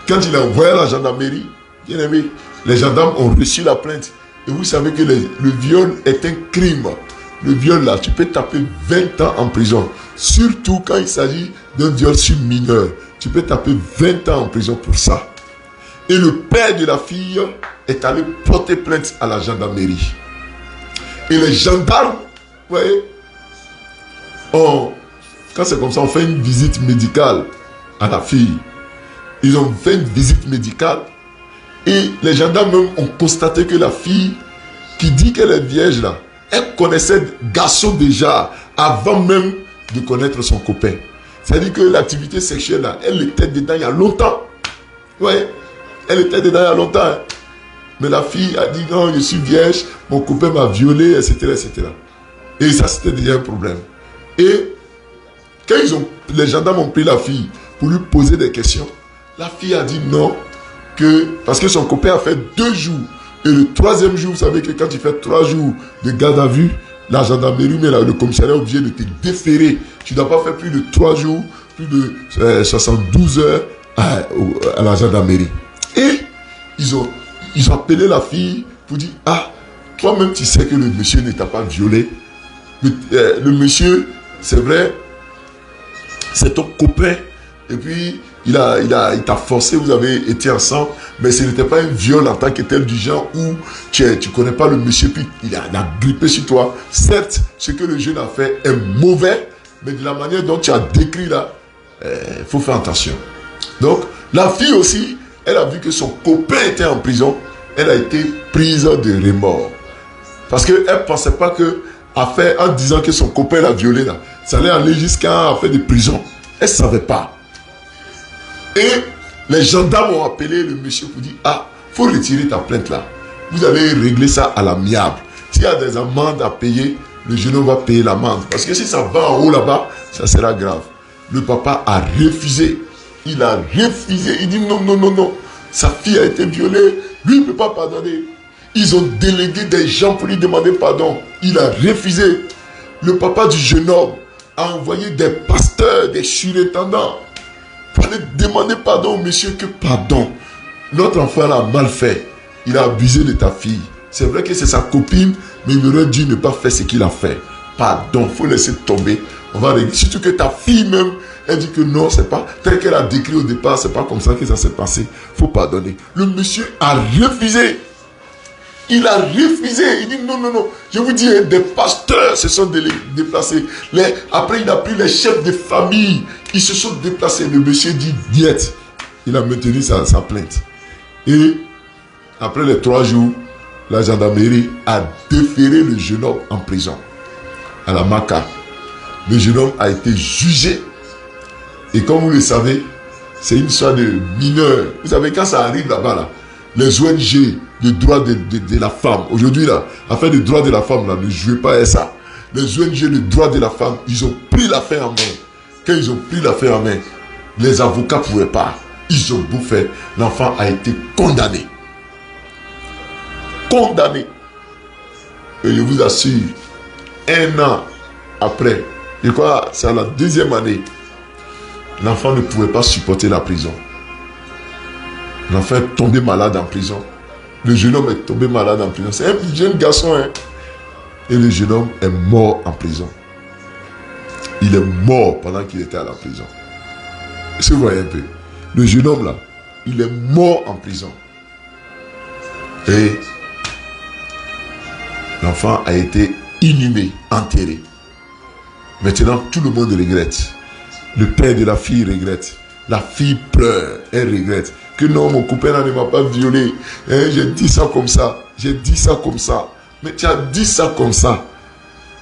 Quand il a envoyé à la gendarmerie, bien aimé, les gendarmes ont reçu la plainte. Et vous savez que le viol est un crime. Le viol là, tu peux taper 20 ans en prison. Surtout quand il s'agit d'un viol sur mineur. Tu peux taper 20 ans en prison pour ça. Et le père de la fille est allé porter plainte à la gendarmerie. Et les gendarmes, vous voyez, quand c'est comme ça, on fait une visite médicale à la fille. Ils ont fait une visite médicale. Et les gendarmes même ont constaté que la fille qui dit qu'elle est vierge là, elle connaissait garçon déjà avant même de connaître son copain. C'est-à-dire que l'activité sexuelle là, elle était dedans il y a longtemps. Ouais, elle était dedans il y a longtemps. Hein. Mais la fille a dit non, je suis vierge, mon copain m'a violé, etc., etc. Et ça, c'était déjà un problème. Et quand les gendarmes ont pris la fille pour lui poser des questions, la fille a dit non, parce que son copain a fait 2 jours. Et le 3e jour, vous savez que quand tu fais 3 jours de garde à vue, la gendarmerie, mais le commissariat est obligé de te déférer. Tu ne dois pas faire plus de 3 jours, plus de 72 heures à la gendarmerie. Et ils ont appelé la fille pour dire, ah, toi-même tu sais que le monsieur ne t'a pas violé. Le monsieur, c'est vrai, c'est ton copain. Et puis, il t'a forcé, vous avez été ensemble, mais ce n'était pas un viol en tant que tel du genre où tu connais pas le monsieur, puis il a grippé sur toi. Certes, ce que le jeune a fait est mauvais, mais de la manière dont tu as décrit là, il faut faire attention. Donc, la fille aussi, elle a vu que son copain était en prison, elle a été prise de remords. Parce qu'elle ne pensait pas que, en disant que son copain l'a violée là, ça allait aller jusqu'à affaire de prison. Elle ne savait pas. Et les gendarmes ont appelé le monsieur pour dire, ah, il faut retirer ta plainte là. Vous allez régler ça à l'amiable. S'il y a des amendes à payer, le jeune homme va payer l'amende. Parce que si ça va en haut là-bas, ça sera grave. Le papa a refusé. Il a refusé. Il dit non, non, non, non. Sa fille a été violée. Lui, il ne peut pas pardonner. Ils ont délégué des gens pour lui demander pardon. Il a refusé. Le papa du jeune homme a envoyé des pasteurs, des surintendants fallait demander pardon au monsieur que pardon. Notre enfant l'a mal fait. Il a abusé de ta fille. C'est vrai que c'est sa copine, mais il aurait dû ne pas faire ce qu'il a fait. Pardon, il faut laisser tomber. On va régler. Surtout que ta fille même, elle dit que non, c'est pas tel qu'elle a décrit au départ, c'est pas comme ça que ça s'est passé. Il faut pardonner. Le monsieur a refusé. Il a refusé. Il dit non, non, non. Je vous dis, des pasteurs se sont déplacés. Après, il a pris les chefs de famille. Ils se sont déplacés. Le monsieur dit diète. Il a maintenu sa plainte. Et après les 3 jours, la gendarmerie a déféré le jeune homme en prison. À la Maca. Le jeune homme a été jugé. Et comme vous le savez, c'est une histoire de mineurs. Vous savez, quand ça arrive là-bas, là, les ONG, le droit de la femme, aujourd'hui, là, afin des droits de la femme, là, ne jouez pas à ça. Les ONG, le droit de la femme, ils ont pris l'affaire en main. Quand ils ont pris l'affaire en main, les avocats ne pouvaient pas. Ils ont bouffé. L'enfant a été condamné. Condamné. Et je vous assure, 1 an après, je crois c'est à la 2e année, l'enfant ne pouvait pas supporter la prison. L'enfant est tombé malade en prison. Le jeune homme est tombé malade en prison. C'est un jeune garçon, hein. Et le jeune homme est mort en prison. Il est mort pendant qu'il était à la prison. Est-ce que vous voyez un peu? Le jeune homme là, il est mort en prison. Et l'enfant a été inhumé, enterré. Maintenant, tout le monde regrette. Le père de la fille regrette. La fille pleure, elle regrette. Que non, mon copain ne m'a pas violé. Hein, j'ai dit ça comme ça. J'ai dit ça comme ça. Mais tu as dit ça comme ça.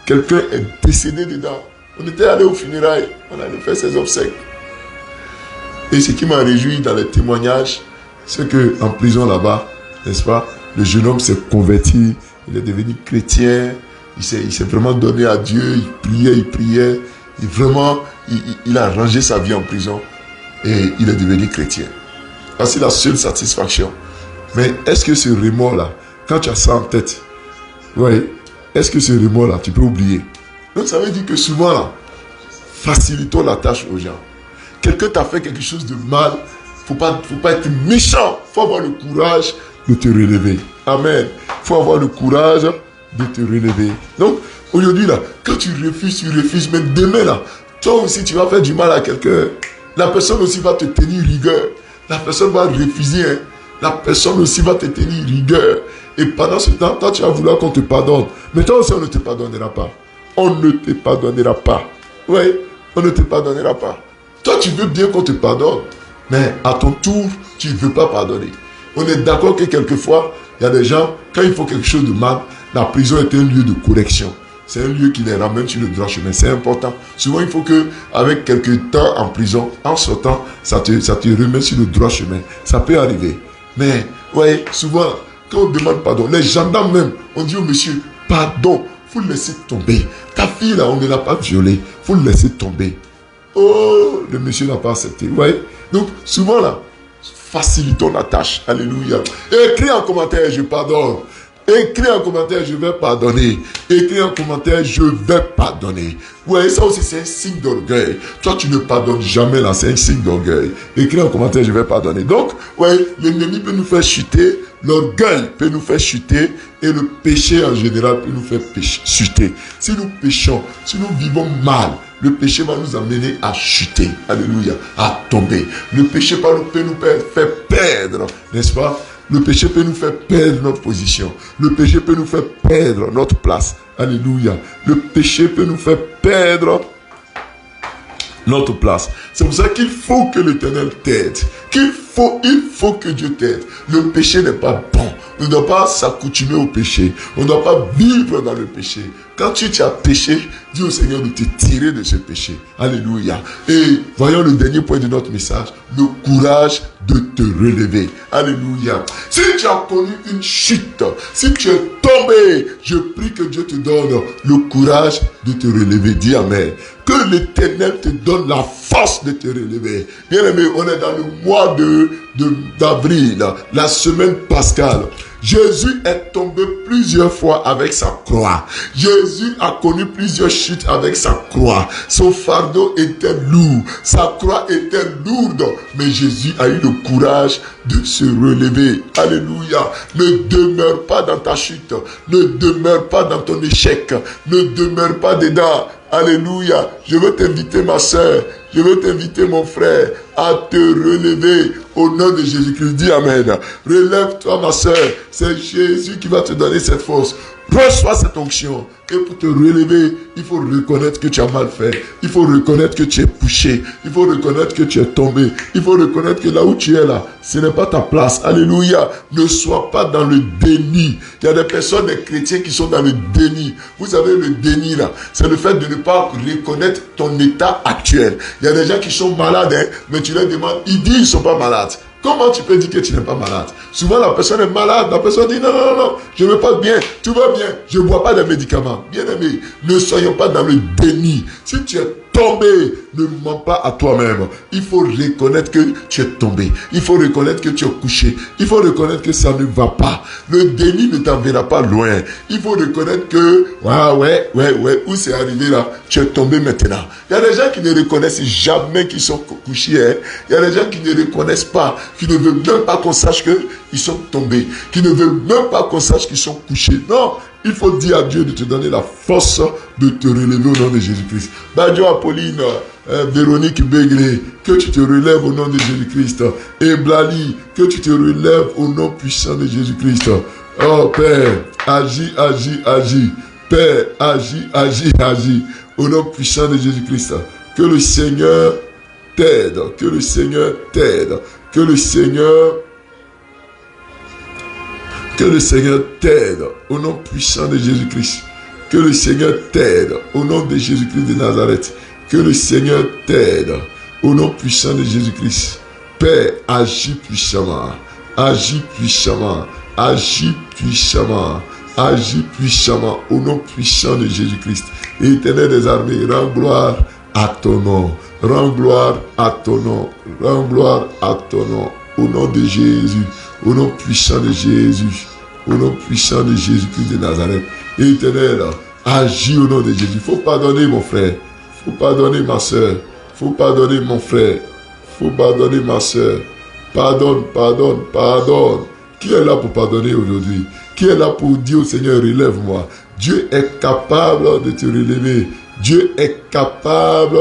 Quelqu'un est décédé dedans. On était allé au funérailles. On allait faire ses obsèques. Et ce qui m'a réjoui dans les témoignages, c'est qu'en prison là-bas, n'est-ce pas, le jeune homme s'est converti. Il est devenu chrétien. Il s'est vraiment donné à Dieu. Il priait. Et vraiment, il a rangé sa vie en prison. Et il est devenu chrétien. C'est la seule satisfaction. Mais est-ce que ce remords-là, quand tu as ça en tête, ouais, est-ce que ce remords-là, tu peux oublier? Donc ça veut dire que souvent, là, facilitons la tâche aux gens. Quelqu'un t'a fait quelque chose de mal, faut pas être méchant. Il faut avoir le courage de te relever. Amen. Il faut avoir le courage de te relever. Donc, aujourd'hui, là, quand tu refuses, mais demain, là, toi aussi, tu vas faire du mal à quelqu'un. La personne aussi va te tenir rigueur. La personne va refuser. Hein. La personne aussi va te tenir rigueur. Et pendant ce temps, toi, tu vas vouloir qu'on te pardonne. Mais toi aussi, on ne te pardonnera pas. On ne te pardonnera pas. Oui, on ne te pardonnera pas. Toi, tu veux bien qu'on te pardonne. Mais à ton tour, tu ne veux pas pardonner. On est d'accord que quelquefois, il y a des gens, quand ils font quelque chose de mal, la prison est un lieu de correction. C'est un lieu qui les ramène sur le droit chemin. C'est important. Souvent, il faut que, avec quelques temps en prison, en sortant, ça te remet sur le droit chemin. Ça peut arriver. Mais, ouais, souvent, quand on demande pardon, les gendarmes même, on dit au monsieur, pardon, faut le laisser tomber. Ta fille, là, on ne l'a pas violée. Faut le laisser tomber. Oh, le monsieur n'a pas accepté. Ouais. Donc, souvent, là, facilitons la tâche. Alléluia. Écris en commentaire, je pardonne. Écris en commentaire, je vais pardonner. Écris en commentaire, je vais pardonner. Vous voyez, ça aussi, c'est un signe d'orgueil. Toi, tu ne pardonnes jamais, là, c'est un signe d'orgueil. Écris en commentaire, je vais pardonner. Donc, ouais, l'ennemi peut nous faire chuter, l'orgueil peut nous faire chuter, et le péché en général peut nous faire chuter. Si nous péchons, si nous vivons mal, le péché va nous amener à chuter. Alléluia. À tomber. Le péché peut nous faire perdre, n'est-ce pas? Le péché peut nous faire perdre notre position. Le péché peut nous faire perdre notre place. Alléluia. Le péché peut nous faire perdre notre place. C'est pour ça qu'il faut que l'Éternel t'aide. Il faut que Dieu t'aide. Le péché n'est pas bon. On ne doit pas s'accoutumer au péché. On ne doit pas vivre dans le péché. Quand tu as péché, dis au Seigneur de te tirer de ce péché. Alléluia. Et voyons le dernier point de notre message. Le courage de te relever. Alléluia. Si tu as connu une chute, si tu es tombé, je prie que Dieu te donne le courage de te relever. Dis Amen. Que l'Éternel te donne la force de te relever. Bien aimé, on est dans le mois d'avril, la semaine pascale. Jésus est tombé plusieurs fois avec sa croix. Jésus a connu plusieurs chutes avec sa croix. Son fardeau était lourd. Sa croix était lourde. Mais Jésus a eu le courage de se relever. Alléluia. Ne demeure pas dans ta chute. Ne demeure pas dans ton échec. Ne demeure pas dedans. Alléluia. Je veux t'inviter, ma soeur. Je veux t'inviter, mon frère, à te relever au nom de Jésus-Christ. Dis Amen. Relève-toi, ma soeur. C'est Jésus qui va te donner cette force. Reçois cette onction. Et pour te relever, il faut reconnaître que tu as mal fait. Il faut reconnaître que tu es couché. Il faut reconnaître que tu es tombé. Il faut reconnaître que là où tu es là, ce n'est pas ta place. Alléluia. Ne sois pas dans le déni. Il y a des personnes, des chrétiens qui sont dans le déni. Vous savez, le déni là, c'est le fait de ne pas reconnaître ton état actuel. Il y a des gens qui sont malades, hein, mais tu leur demandes, ils disent qu'ils ne sont pas malades. Comment tu peux dire que tu n'es pas malade? Souvent, la personne est malade. La personne dit, non, non, non, je ne vais pas bien. Tout va bien. Je ne bois pas de médicaments. Bien aimé, ne soyons pas dans le déni. Si tu es tombé, ne mens pas à toi-même. Il faut reconnaître que tu es tombé. Il faut reconnaître que tu es couché. Il faut reconnaître que ça ne va pas. Le déni ne t'enverra pas loin. Il faut reconnaître que, ouais, où c'est arrivé là? Tu es tombé maintenant. Il y a des gens qui ne reconnaissent jamais qu'ils sont couchés. Hein? Il y a des gens qui ne reconnaissent pas, qui ne veulent même pas qu'on sache qu'ils sont tombés, qui ne veulent même pas qu'on sache qu'ils sont couchés. Non, il faut dire à Dieu de te donner la force de te relever au nom de Jésus-Christ. Badjo Apolline, Véronique Beglé, que tu te relèves au nom de Jésus-Christ. Et Blali, que tu te relèves au nom puissant de Jésus-Christ. Oh Père, agis, agis, agis. Père, agis, agis, agis. Au nom puissant de Jésus-Christ. Que le Seigneur t'aide, que le Seigneur t'aide, que le Seigneur t'aide au nom puissant de Jésus-Christ. Que le Seigneur t'aide au nom de Jésus-Christ de Nazareth. Que le Seigneur t'aide au nom puissant de Jésus-Christ. Père, agis puissamment, agis puissamment, agis puissamment, agis puissamment au nom puissant de Jésus-Christ. Éternel des armées, rends gloire à ton nom. Rends gloire à ton nom. Rends gloire à ton nom. Au nom de Jésus. Au nom puissant de Jésus. Au nom puissant de Jésus-Christ de Nazareth. Éternel, agis au nom de Jésus. Il faut pardonner mon frère. Il faut pardonner ma soeur. Il faut pardonner mon frère. Il faut pardonner ma soeur. Pardonne, pardonne, pardonne. Qui est là pour pardonner aujourd'hui? Qui est là pour dire au Seigneur, relève-moi? Dieu est capable de te relever. Dieu est capable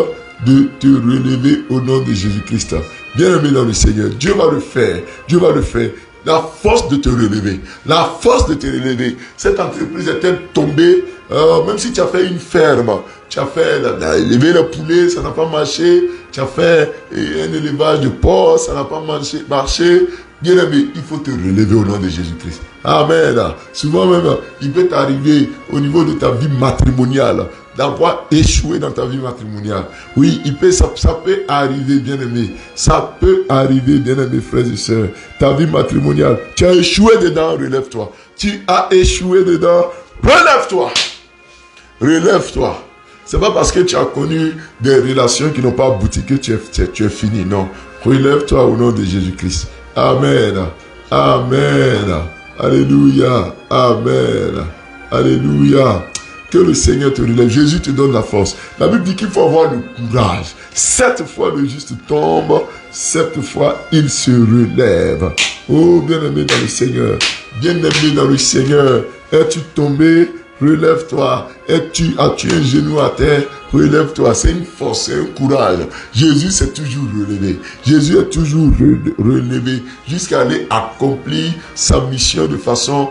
de te relever au nom de Jésus-Christ. Bien-aimé dans le Seigneur, Dieu va le faire. Dieu va le faire. La force de te relever. La force de te relever. Cette entreprise est-elle tombée? Même si tu as fait une ferme, tu as fait élever le poulet, ça n'a pas marché. Tu as fait un élevage de porc, ça n'a pas marché. Bien-aimé, il faut te relever au nom de Jésus-Christ. Amen. Souvent même, il peut t'arriver au niveau de ta vie matrimoniale d'avoir échoué dans ta vie matrimoniale. Oui, ça peut arriver, bien-aimé. Ça peut arriver, bien-aimé, frères et sœurs. Ta vie matrimoniale, tu as échoué dedans, relève-toi. Tu as échoué dedans, relève-toi. Relève-toi. C'est pas parce que tu as connu des relations qui n'ont pas abouti que tu es fini. Non. Relève-toi au nom de Jésus-Christ. Amen. Amen. Alléluia. Amen. Alléluia. Que le Seigneur te relève. Jésus te donne la force. La Bible dit qu'il faut avoir le courage. 7 fois le juste tombe, 7 fois il se relève. Oh, bien-aimé dans le Seigneur. Bien-aimé dans le Seigneur. Es-tu tombé? Relève-toi. As-tu un genou à terre? Relève-toi. C'est une force, c'est un courage. Jésus s'est toujours relevé. Jésus est toujours relevé jusqu'à aller accomplir sa mission de façon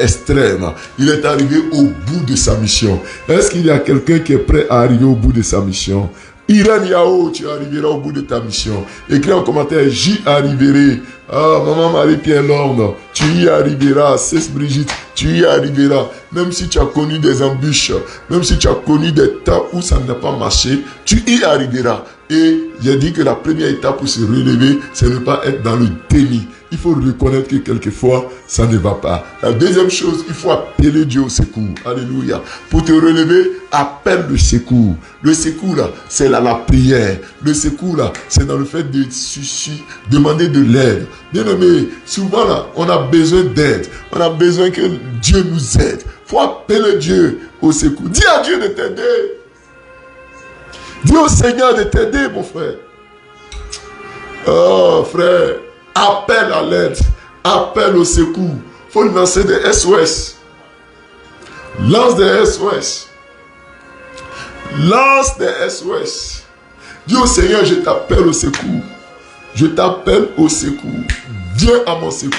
extrême. Il est arrivé au bout de sa mission. Est-ce qu'il y a quelqu'un qui est prêt à arriver au bout de sa mission? Irène Yao, tu arriveras au bout de ta mission. Écris en commentaire, j'y arriverai. Ah, maman Marie-Pierre Lorne, tu y arriveras. Cesse Brigitte, tu y arriveras. Même si tu as connu des embûches, même si tu as connu des temps où ça n'a pas marché, tu y arriveras. Et j'ai dit que la première étape pour se relever, c'est ne pas être dans le déni. il faut reconnaître que quelquefois, ça ne va pas. La deuxième chose, il faut appeler Dieu au secours. Alléluia. Pour te relever, appelle le secours. Le secours, là, c'est la prière. Le secours, là, c'est dans le fait de demander de l'aide. Bien aimé, souvent, là, on a besoin d'aide. On a besoin que Dieu nous aide. Il faut appeler Dieu au secours. Dis à Dieu de t'aider. Dis au Seigneur de t'aider, mon frère. Oh, frère. Appelle à l'aide, appelle au secours. Il faut lancer des SOS. Lance des SOS. Lance des SOS. Dis au Seigneur, je t'appelle au secours. Je t'appelle au secours. Viens à mon secours.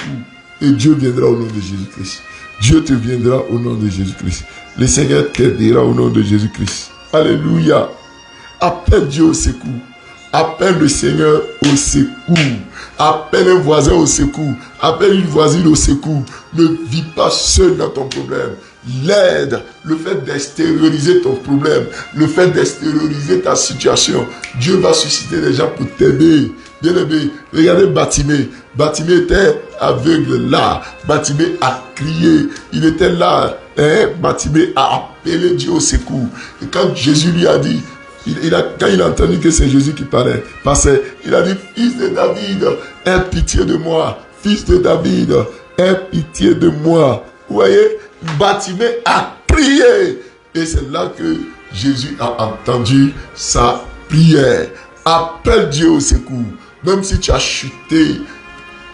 Et Dieu viendra au nom de Jésus-Christ. Dieu te viendra au nom de Jésus-Christ. Le Seigneur t'aidera au nom de Jésus-Christ. Alléluia. Appelle Dieu au secours. Appelle le Seigneur au secours. Appelle un voisin au secours. Appelle une voisine au secours. Ne vis pas seul dans ton problème. L'aide, le fait d'extérioriser ton problème, le fait d'extérioriser ta situation, Dieu va susciter des gens pour t'aider. Bien aimé, regardez Bartimée. Bartimée était aveugle là. Bartimée a crié. Il était là. Bartimée a appelé Dieu au secours. Et quand Jésus lui a dit, quand il a entendu que c'est Jésus qui passait, il a dit, fils de David, aie pitié de moi. Fils de David, aie pitié de moi. Vous voyez, Bartimée a crié. Et c'est là que Jésus a entendu sa prière. Appelle Dieu au secours. Même si tu as chuté,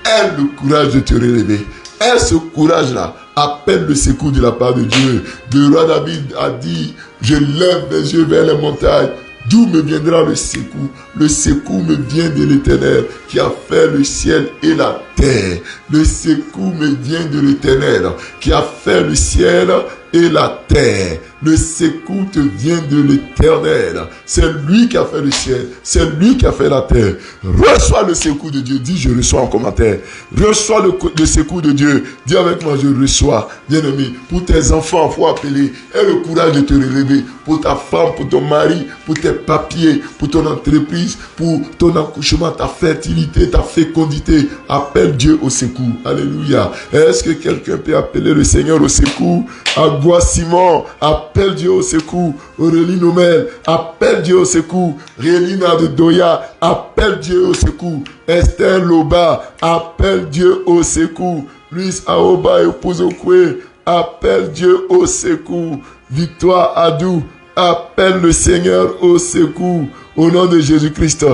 aie le courage de te relever. Aie ce courage-là. Appelle le secours de la part de Dieu. Le roi David a dit, je lève les yeux vers les montagnes. D'où me viendra le secours? Le secours me vient de l'Éternel qui a fait le ciel et la terre. Le secours me vient de l'Éternel qui a fait le ciel et la terre. Le secours te vient de l'Éternel. C'est lui qui a fait le ciel. C'est lui qui a fait la terre. Reçois le secours de Dieu. Dis, je reçois en commentaire. Reçois le secours de Dieu. Dis avec moi, je reçois. Bien-aimé, pour tes enfants, il faut appeler. Aie le courage de te relever. Pour ta femme, pour ton mari, pour tes papiers, pour ton entreprise, pour ton accouchement, ta fertilité, ta fécondité. Appelle Dieu au secours. Alléluia. Est-ce que quelqu'un peut appeler le Seigneur au secours? Agua Simon, appelle Dieu au secours. Aurélie Nomel, appelle Dieu au secours. Rélina de Doya, appelle Dieu au secours. Esther Loba, appelle Dieu au secours. Luis Aoba et Pozokwe, appelle Dieu au secours. Victoire Adou, appelle le Seigneur au secours. Au nom de Jésus-Christ.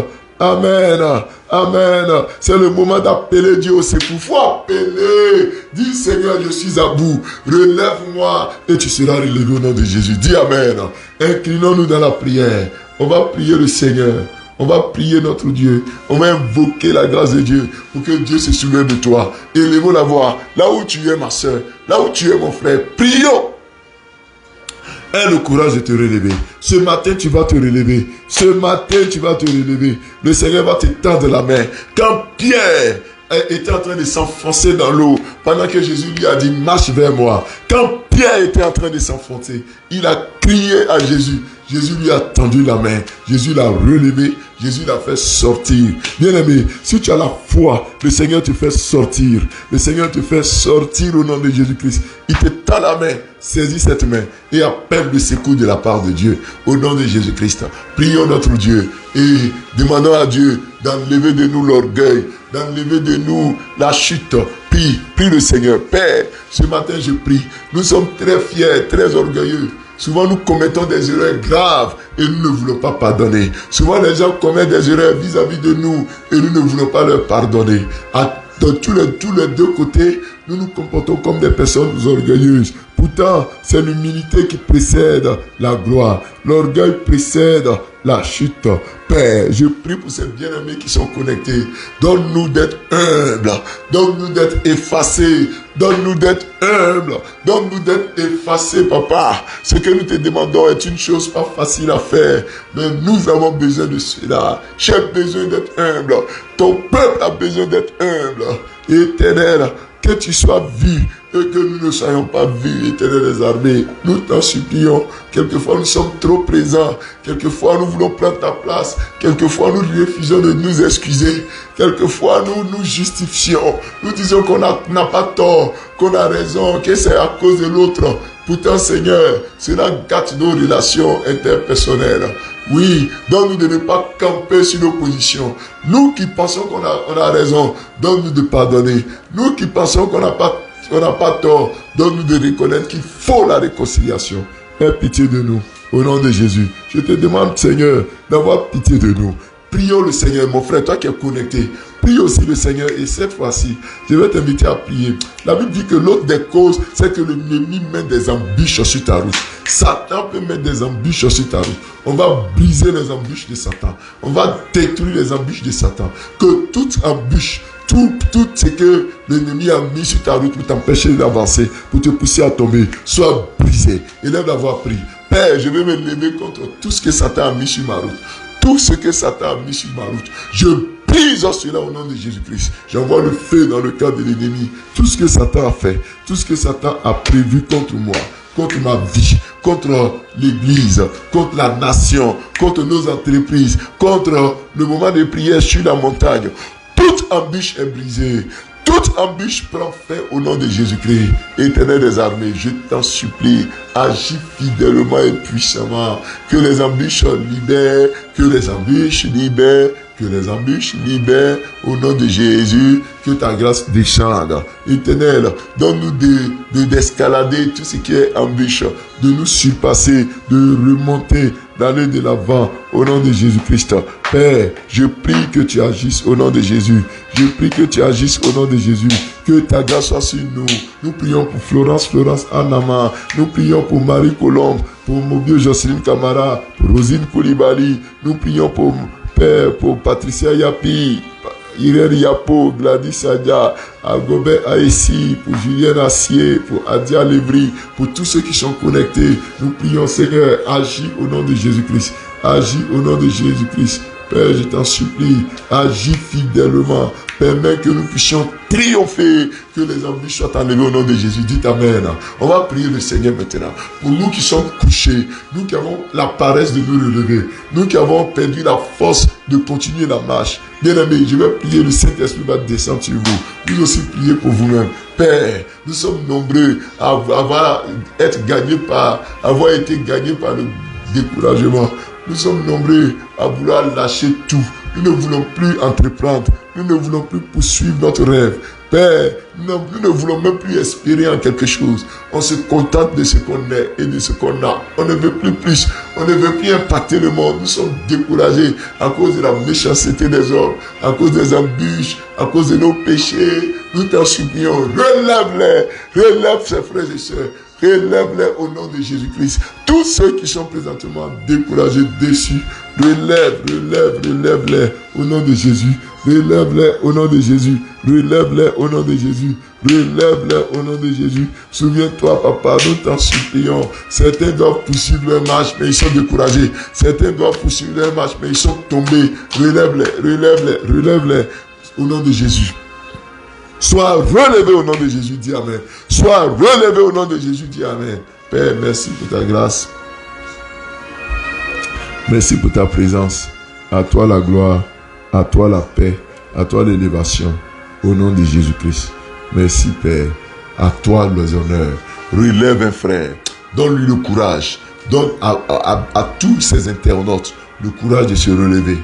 Amen. Amen. C'est le moment d'appeler Dieu au secours. Faut appeler. Dis Seigneur, je suis à bout. Relève-moi et tu seras relevé au nom de Jésus. Dis Amen. Inclinons-nous dans la prière. On va prier le Seigneur. On va prier notre Dieu. On va invoquer la grâce de Dieu pour que Dieu se souvienne de toi. Élevons la voix. Là où tu es, ma soeur. Là où tu es, mon frère. Prions. Aie le courage de te relever. Ce matin, tu vas te relever. Ce matin, tu vas te relever. Le Seigneur va te tendre la main. Quand Pierre était en train de s'enfoncer dans l'eau, pendant que Jésus lui a dit, marche vers moi. Quand Pierre était en train de s'enfoncer, il a crié à Jésus. Jésus lui a tendu la main. Jésus l'a relevé. Jésus l'a fait sortir. Bien-aimé, si tu as la foi, le Seigneur te fait sortir. Le Seigneur te fait sortir au nom de Jésus-Christ. Il te tend la main. Saisis cette main et appelle le secours de la part de Dieu. Au nom de Jésus-Christ. Prions notre Dieu et demandons à Dieu d'enlever de nous l'orgueil, d'enlever de nous la chute. Prie le Seigneur. Père, ce matin je prie. Nous sommes très fiers, très orgueilleux. Souvent, nous commettons des erreurs graves et nous ne voulons pas pardonner. Souvent, les gens commettent des erreurs vis-à-vis de nous et nous ne voulons pas leur pardonner. De tous les deux côtés, nous nous comportons comme des personnes orgueilleuses. Pourtant, c'est l'humilité qui précède la gloire. L'orgueil précède la chute. Père, je prie pour ces bien-aimés qui sont connectés. Donne-nous d'être humbles. Donne-nous d'être effacés. Donne-nous d'être humbles. Donne-nous d'être effacés, papa. Ce que nous te demandons est une chose pas facile à faire. Mais nous avons besoin de cela. J'ai besoin d'être humble. Ton peuple a besoin d'être humble. Éternel, que tu sois vu et que nous ne soyons pas vus, Éternel des armées. Nous t'en supplions. Quelquefois nous sommes trop présents. Quelquefois nous voulons prendre ta place. Quelquefois nous refusons de nous excuser. Quelquefois nous nous justifions. Nous disons qu'on n'a pas tort, qu'on a raison, que c'est à cause de l'autre. Pourtant, Seigneur, cela gâte nos relations interpersonnelles. Oui, donne-nous de ne pas camper sur nos positions. Nous qui pensons qu'on a raison, donne-nous de pardonner. Nous qui pensons qu'on n'a pas tort, donne-nous de reconnaître qu'il faut la réconciliation. Aie pitié de nous, au nom de Jésus. Je te demande, Seigneur, d'avoir pitié de nous. Prions le Seigneur, mon frère, toi qui es connecté. Prie aussi le Seigneur et cette fois-ci, je vais t'inviter à prier. La Bible dit que l'autre des causes, c'est que l'ennemi met des embûches sur ta route. Satan peut mettre des embûches sur ta route. On va briser les embûches de Satan. On va détruire les embûches de Satan. Que toute embûche, tout ce que l'ennemi a mis sur ta route pour t'empêcher d'avancer, pour te pousser à tomber, soit brisé. Élève d'avoir pris. Père, je vais me lever contre tout ce que Satan a mis sur ma route. Tout ce que Satan a mis sur ma route, je brise cela au nom de Jésus-Christ. J'envoie le feu dans le cœur de l'ennemi. Tout ce que Satan a fait, tout ce que Satan a prévu contre moi, contre ma vie, contre l'église, contre la nation, contre nos entreprises, contre le moment de prière sur la montagne. Toute embûche est brisée. Toute embûche prend fin au nom de Jésus-Christ. Éternel des armées, je t'en supplie, agis fidèlement et puissamment. Que les embûches libèrent, que les embûches libèrent, que les embûches libèrent au nom de Jésus. Que ta grâce descende. Éternel, donne-nous d'escalader tout ce qui est embûche, de nous surpasser, de remonter, d'aller de l'avant au nom de Jésus-Christ. Père, je prie que tu agisses au nom de Jésus. Je prie que tu agisses au nom de Jésus. Que ta grâce soit sur nous. Nous prions pour Florence Anama. Nous prions pour Marie Colombe, pour Mobio Jocelyne Camara, pour Rosine Koulibaly. Nous prions pour Père, pour Patricia Yapi, Irène Yapo, Gladys Adia, Agobert Aessi, pour Julien Assier, pour Adia Lévry, pour tous ceux qui sont connectés. Nous prions, Seigneur, agis au nom de Jésus-Christ. Agis au nom de Jésus-Christ. Père, je t'en supplie, agis fidèlement. Permets que nous puissions triompher, que les embûches soient enlevées au nom de Jésus. Dites Amen. On va prier le Seigneur maintenant. Pour nous qui sommes couchés, nous qui avons la paresse de nous relever, nous qui avons perdu la force de continuer la marche. Bien-aimés, je vais prier, le Saint-Esprit va descendre sur vous. Vous aussi priez pour vous-même. Père, nous sommes nombreux à avoir été gagnés par le découragement. Nous sommes nombreux à vouloir lâcher tout. Nous ne voulons plus entreprendre. Nous ne voulons plus poursuivre notre rêve. Père, nous ne voulons même plus espérer en quelque chose. On se contente de ce qu'on est et de ce qu'on a. On ne veut plus plus. On ne veut plus impacter le monde. Nous sommes découragés à cause de la méchanceté des hommes, à cause des embûches, à cause de nos péchés. Nous t'en supplions. Relève ces frères et sœurs. Relève-les au nom de Jésus-Christ. Tous ceux qui sont présentement découragés, déçus, relève-les au nom de Jésus. Relève-les au nom de Jésus. Relève-les au nom de Jésus. Relève-les au nom de Jésus. Souviens-toi, papa, nous t'en supplions. Certains doivent poursuivre leur marche, mais ils sont découragés. Certains doivent poursuivre leur marche, mais ils sont tombés. Relève-les au nom de Jésus. Sois relevé au nom de Jésus, dis Amen. Sois relevé au nom de Jésus, dis Amen. Père, merci pour ta grâce. Merci pour ta présence. À toi la gloire, à toi la paix, à toi l'élévation. Au nom de Jésus-Christ. Merci Père. À toi les honneurs. Relève un frère. Donne-lui le courage. Donne à tous ces internautes le courage de se relever.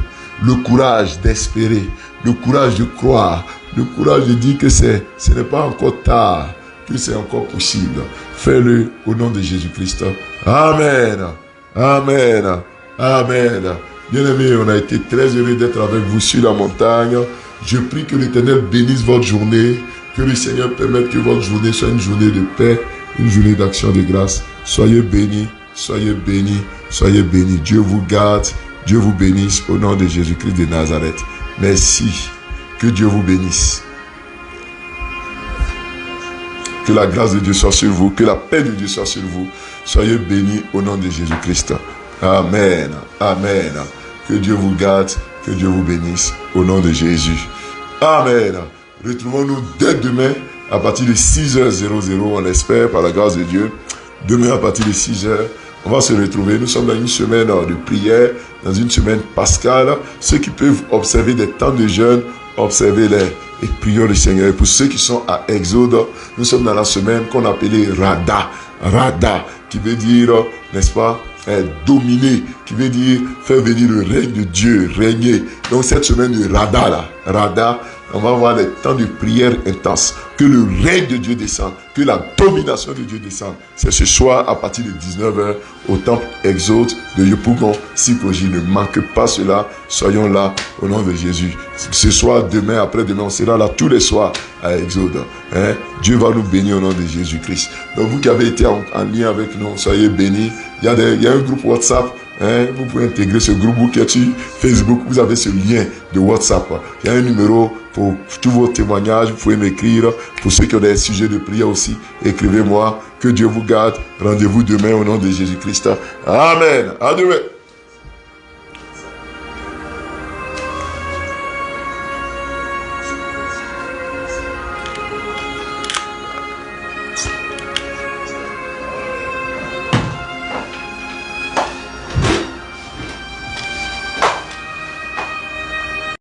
Le courage d'espérer. Le courage de croire. Le courage de dire que ce n'est pas encore tard, que c'est encore possible. Fais-le au nom de Jésus-Christ. Amen. Amen. Amen. Bien-aimés, on a été très heureux d'être avec vous sur la montagne. Je prie que l'Éternel bénisse votre journée, que le Seigneur permette que votre journée soit une journée de paix, une journée d'action de grâce. Soyez bénis, soyez bénis, soyez bénis. Dieu vous garde, Dieu vous bénisse au nom de Jésus-Christ de Nazareth. Merci. Que Dieu vous bénisse. Que la grâce de Dieu soit sur vous. Que la paix de Dieu soit sur vous. Soyez bénis au nom de Jésus-Christ. Amen. Amen. Que Dieu vous garde. Que Dieu vous bénisse au nom de Jésus. Amen. Retrouvons-nous dès demain à partir de 6h00, on l'espère, par la grâce de Dieu. Demain, à partir de 6h, on va se retrouver. Nous sommes dans une semaine de prière, dans une semaine pascale. Ceux qui peuvent observer des temps de jeûne, observez les prions du Seigneur. Et pour ceux qui sont à Exode, nous sommes dans la semaine qu'on appelait Rada. Rada, qui veut dire, n'est-ce pas, dominer, qui veut dire faire venir le règne de Dieu, régner. Donc cette semaine de Rada, là, Rada, on va avoir des temps de prière intense. Que le règne de Dieu descende, que la domination de Dieu descende. C'est ce soir à partir de 19h au temple Exode de Yopougon, Sikoji. Ne manque pas cela, soyons là au nom de Jésus. Ce soir, demain, après-demain, on sera là tous les soirs à Exode. Dieu va nous bénir au nom de Jésus-Christ. Donc vous qui avez été en lien avec nous, soyez bénis. Il y a un groupe WhatsApp. Vous pouvez intégrer ce groupe, vous qui êtes sur Facebook, vous avez ce lien de WhatsApp. Il y a un numéro pour tous vos témoignages, vous pouvez m'écrire. Pour ceux qui ont des sujets de prière aussi, écrivez-moi. Que Dieu vous garde. Rendez-vous demain au nom de Jésus-Christ. Amen. À demain.